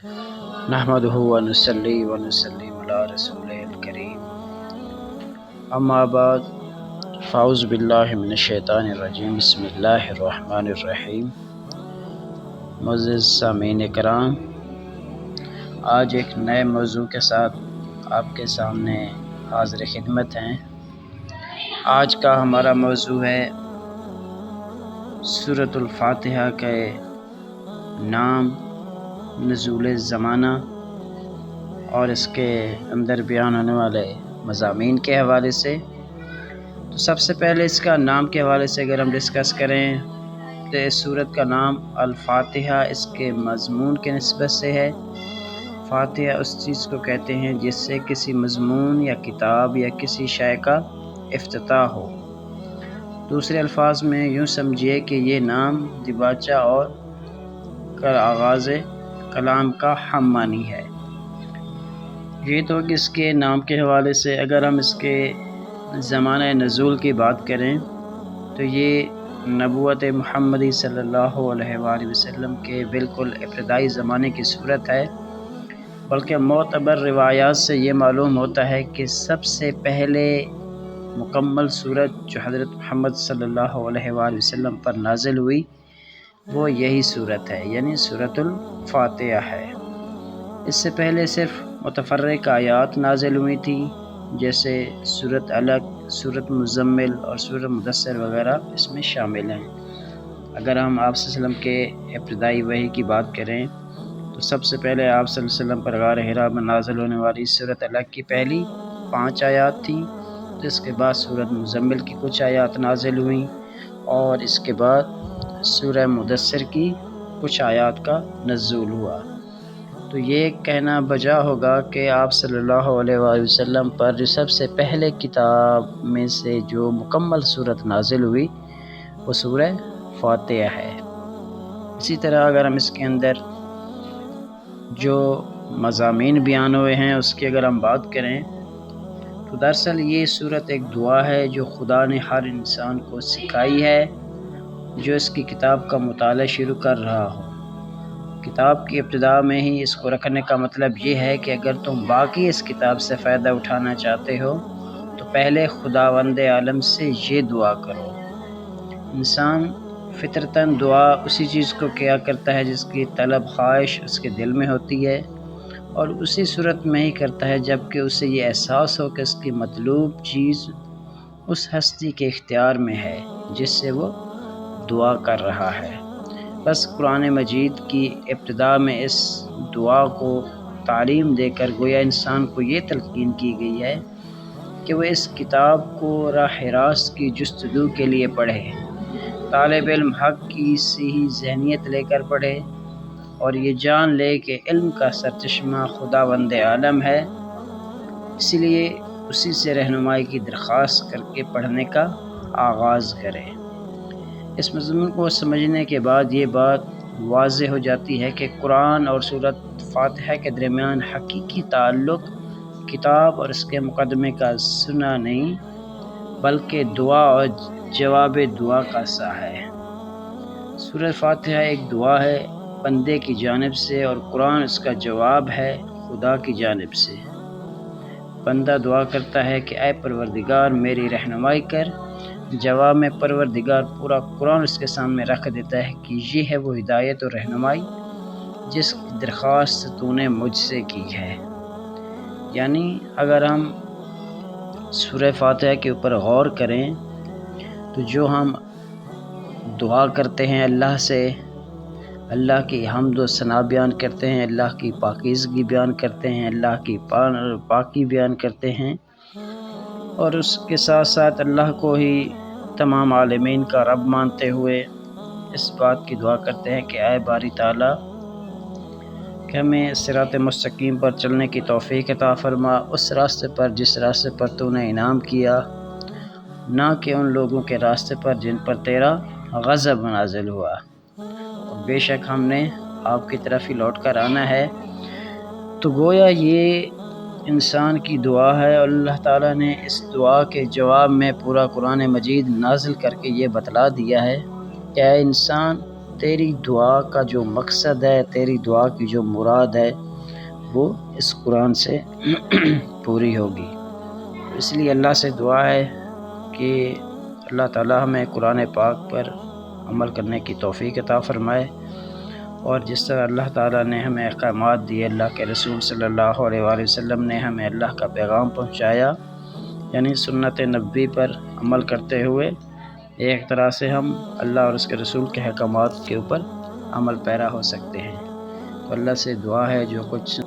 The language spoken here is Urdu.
نحمدہ ونصلی ونسلم علی رسولہ الکریم، اما بعد، فاعوذ باللہ من الشیطان الرجیم، بسم اللہ الرحمن الرحیم۔ معزز سامعین کرام، آج ایک نئے موضوع کے ساتھ آپ کے سامنے حاضر خدمت ہیں۔ آج کا ہمارا موضوع ہے سورۃ الفاتحہ کے نام، نزول زمانہ اور اس کے اندر بیان ہونے والے مضامین کے حوالے سے۔ تو سب سے پہلے اس کا نام کے حوالے سے اگر ہم ڈسکس کریں تو اس سورت کا نام الفاتحہ اس کے مضمون کے نسبت سے ہے۔ فاتحہ اس چیز کو کہتے ہیں جس سے کسی مضمون یا کتاب یا کسی شے کا افتتاح ہو۔ دوسرے الفاظ میں یوں سمجھیے کہ یہ نام دباچہ اور آغاز کلام کا ہم معنی ہے۔ یہ تو اس کے نام کے حوالے سے۔ اگر ہم اس کے زمانہ نزول کی بات کریں تو یہ نبوت محمدی صلی اللہ علیہ وآلہ وسلم کے بالکل ابتدائی زمانے کی صورت ہے، بلکہ معتبر روایات سے یہ معلوم ہوتا ہے کہ سب سے پہلے مکمل صورت جو حضرت محمد صلی اللہ علیہ وآلہ وسلم پر نازل ہوئی وہ یہی صورت ہے، یعنی سورۃ الفاتحہ ہے۔ اس سے پہلے صرف متفرق آیات نازل ہوئی تھیں، جیسے سورۃ علق، سورۃ مزمل اور سورۃ مدثر وغیرہ اس میں شامل ہیں۔ اگر ہم آپ صلی اللہ علیہ وسلم کے ابتدائی وحی کی بات کریں تو سب سے پہلے آپ صلی اللہ علیہ وسلم پر غار حرا میں نازل ہونے والی سورۃ علق کی پہلی 5 آیات تھیں، تو اس کے بعد سورۃ مزمل کی کچھ آیات نازل ہوئیں، اور اس کے بعد سورہ مدثر کی کچھ آیات کا نزول ہوا۔ تو یہ کہنا بجا ہوگا کہ آپ صلی اللہ علیہ وآلہ وسلم پر جو سب سے پہلے کتاب میں سے جو مکمل صورت نازل ہوئی وہ سورہ فاتحہ ہے۔ اسی طرح اگر ہم اس کے اندر جو مضامین بیان ہوئے ہیں اس کی اگر ہم بات کریں تو دراصل یہ صورت ایک دعا ہے جو خدا نے ہر انسان کو سکھائی ہے جو اس کی کتاب کا مطالعہ شروع کر رہا ہو۔ کتاب کی ابتدا میں ہی اس کو رکھنے کا مطلب یہ ہے کہ اگر تم باقی اس کتاب سے فائدہ اٹھانا چاہتے ہو تو پہلے خداوند عالم سے یہ دعا کرو۔ انسان فطرتاً دعا اسی چیز کو کیا کرتا ہے جس کی طلب خواہش اس کے دل میں ہوتی ہے، اور اسی صورت میں ہی کرتا ہے جب کہ اسے یہ احساس ہو کہ اس کی مطلوب چیز اس ہستی کے اختیار میں ہے جس سے وہ دعا کر رہا ہے۔ بس قرآن مجید کی ابتدا میں اس دعا کو تعلیم دے کر گویا انسان کو یہ تلقین کی گئی ہے کہ وہ اس کتاب کو راہ راست کی جستجو کے لیے پڑھے، طالب علم حق کی صحیح ذہنیت لے کر پڑھے، اور یہ جان لے کہ علم کا سرچشمہ خداوند عالم ہے، اسی لیے اسی سے رہنمائی کی درخواست کر کے پڑھنے کا آغاز کرے۔ اس مضمون کو سمجھنے کے بعد یہ بات واضح ہو جاتی ہے کہ قرآن اور سورۃ فاتحہ کے درمیان حقیقی تعلق کتاب اور اس کے مقدمے کا سنا نہیں بلکہ دعا اور جواب دعا کا سا ہے۔ سورۃ فاتحہ ایک دعا ہے بندے کی جانب سے، اور قرآن اس کا جواب ہے خدا کی جانب سے۔ بندہ دعا کرتا ہے کہ اے پروردگار میری رہنمائی کر، جواب میں پروردگار پورا قرآن اس کے سامنے رکھ دیتا ہے کہ یہ ہے وہ ہدایت اور رہنمائی جس کی درخواست تو نے مجھ سے کی ہے۔ یعنی اگر ہم سورہ فاتحہ کے اوپر غور کریں تو جو ہم دعا کرتے ہیں اللہ سے، اللہ کی حمد و ثنا بیان کرتے ہیں، اللہ کی پاکیزگی بیان کرتے ہیں، اللہ کی پاکی بیان کرتے ہیں، اور اس کے ساتھ ساتھ اللہ کو ہی تمام عالمین کا رب مانتے ہوئے اس بات کی دعا کرتے ہیں کہ اے باری تعالیٰ کہ ہمیں صراط مستقیم پر چلنے کی توفیق عطا فرما، اس راستے پر جس راستے پر تو نے انعام کیا، نہ کہ ان لوگوں کے راستے پر جن پر تیرا غضب نازل ہوا، اور بے شک ہم نے آپ کی طرف ہی لوٹ کر آنا ہے۔ تو گویا یہ انسان کی دعا ہے، اور اللہ تعالیٰ نے اس دعا کے جواب میں پورا قرآن مجید نازل کر کے یہ بتلا دیا ہے کہ اے انسان تیری دعا کا جو مقصد ہے، تیری دعا کی جو مراد ہے وہ اس قرآن سے پوری ہوگی۔ اس لیے اللہ سے دعا ہے کہ اللہ تعالی ہمیں قرآن پاک پر عمل کرنے کی توفیق عطا فرمائے، اور جس طرح اللہ تعالیٰ نے ہمیں احکامات دیے، اللہ کے رسول صلی اللہ علیہ وآلہ وسلم نے ہمیں اللہ کا پیغام پہنچایا، یعنی سنت نبوی پر عمل کرتے ہوئے ایک طرح سے ہم اللہ اور اس کے رسول کے احکامات کے اوپر عمل پیرا ہو سکتے ہیں۔ تو اللہ سے دعا ہے جو کچھ